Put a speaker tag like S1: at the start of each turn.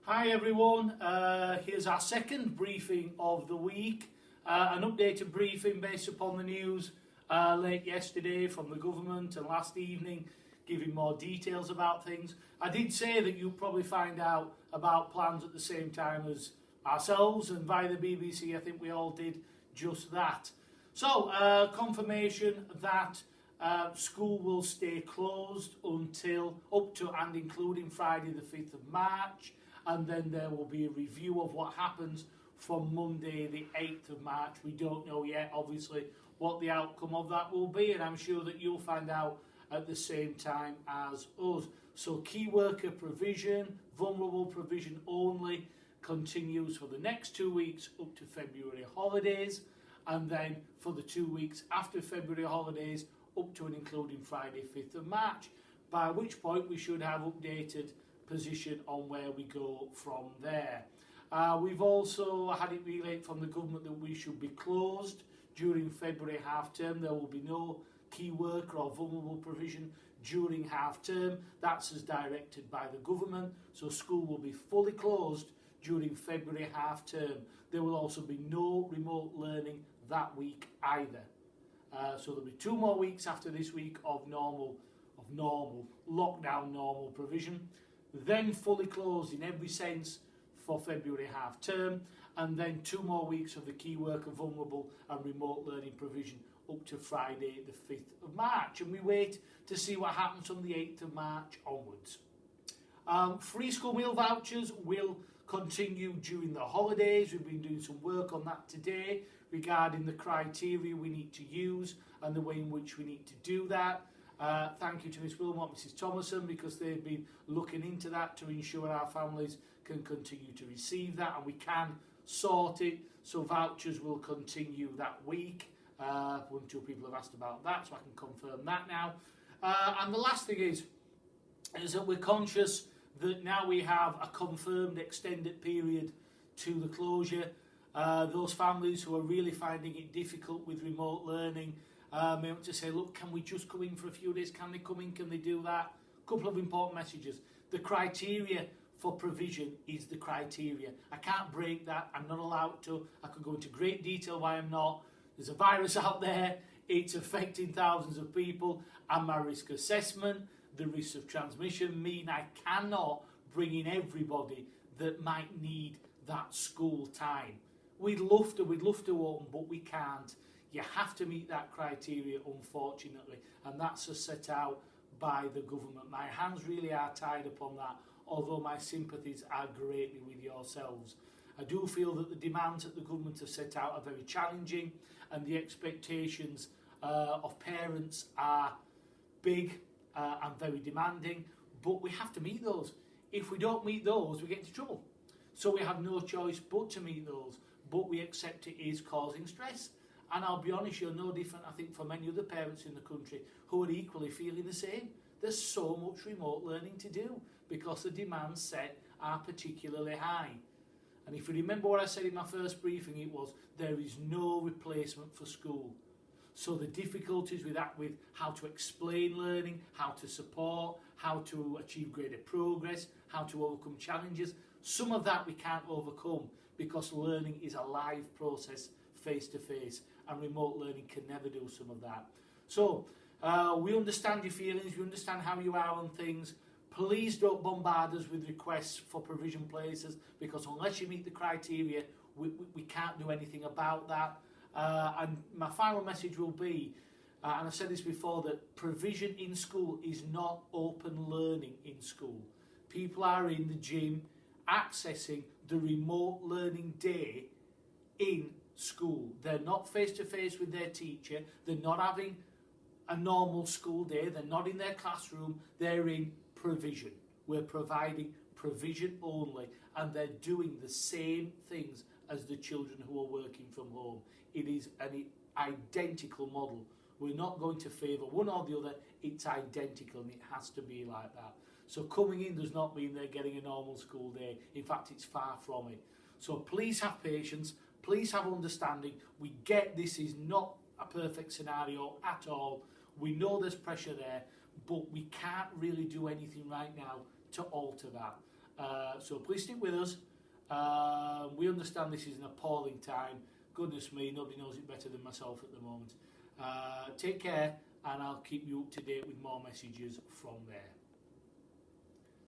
S1: Hi everyone, here's our second briefing of the week, an updated briefing based upon the news late yesterday from the government and last evening, giving more details about things. I did say that you'll probably find out about plans at the same time as ourselves, and via the BBC I think we all did just that. So, confirmation that school will stay closed until up to and including Friday the 5th of March. And then there will be a review of what happens from Monday the 8th of March. We don't know yet, obviously, what the outcome of that will be, and I'm sure that you'll find out at the same time as us. So key worker provision, vulnerable provision only, continues for the next 2 weeks up to February holidays, and then for the 2 weeks after February holidays up to and including Friday 5th of March, by which point we should have updated position on where we go from there. We've also had it relayed from the government that we should be closed during February half term. There will be no key worker or vulnerable provision during half term. That's as directed by the government. So school will be fully closed during February half term. There will also be no remote learning that week either. So there'll be 2 more weeks after this week of normal lockdown normal provision. Then fully closed in every sense for February half term, and then 2 more weeks of the key worker, vulnerable and remote learning provision up to Friday the 5th of March, and we wait to see what happens from the 8th of March onwards. Free school meal vouchers will continue during the holidays. We've been doing some work on that today regarding the criteria we need to use and the way in which we need to do that. Thank you to Miss Wilmot, Mrs Thomason, because they've been looking into that to ensure our families can continue to receive that, and we can sort it, so vouchers will continue that week. 1 or 2 people have asked about that, so I can confirm that now. And the last thing is that we're conscious that now we have a confirmed extended period to the closure. Those families who are really finding it difficult with remote learning may want to say, look, can we just come in for a few days? Can they come in? Can they do that? A couple of important messages. The criteria for provision is the criteria. I can't break that. I'm not allowed to. I could go into great detail why I'm not. There's a virus out there. It's affecting thousands of people. And my risk assessment, the risks of transmission mean I cannot bring in everybody that might need that school time. We'd love to open, but we can't. You have to meet that criteria, unfortunately, and that's as set out by the government. My hands really are tied upon that, although my sympathies are greatly with yourselves. I do feel that the demands that the government have set out are very challenging, and the expectations of parents are big and very demanding, but we have to meet those. If we don't meet those, we get into trouble. So we have no choice but to meet those, but we accept it is causing stress. And I'll be honest, you're no different, I think, from many other parents in the country who are equally feeling the same. There's so much remote learning to do because the demands set are particularly high. And if you remember what I said in my first briefing, it was there is no replacement for school. So the difficulties with that, with how to explain learning, how to support, how to achieve greater progress, how to overcome challenges, some of that we can't overcome because learning is a live process face-to-face, and remote learning can never do some of that. So we understand your feelings, we understand how you are on things. Please don't bombard us with requests for provision places, because unless you meet the criteria, we can't do anything about that. And my final message will be, and I've said this before, that provision in school is not open learning in school. People are in the gym accessing the remote learning day in school. They're not face-to-face with their teacher. They're not having a normal school day. They're not in their classroom. They're in provision. We're providing provision only, and they're doing the same things as the children who are working from home. It is an identical model. We're not going to favour one or the other. It's identical, and it has to be like that. So coming in does not mean they're getting a normal school day. In fact, it's far from it. So please have patience. Please have understanding. We get this is not a perfect scenario at all. We know there's pressure there, but we can't really do anything right now to alter that. So please stick with us. We understand this is an appalling time. Goodness me, nobody knows it better than myself at the moment. Take care, and I'll keep you up to date with more messages from there.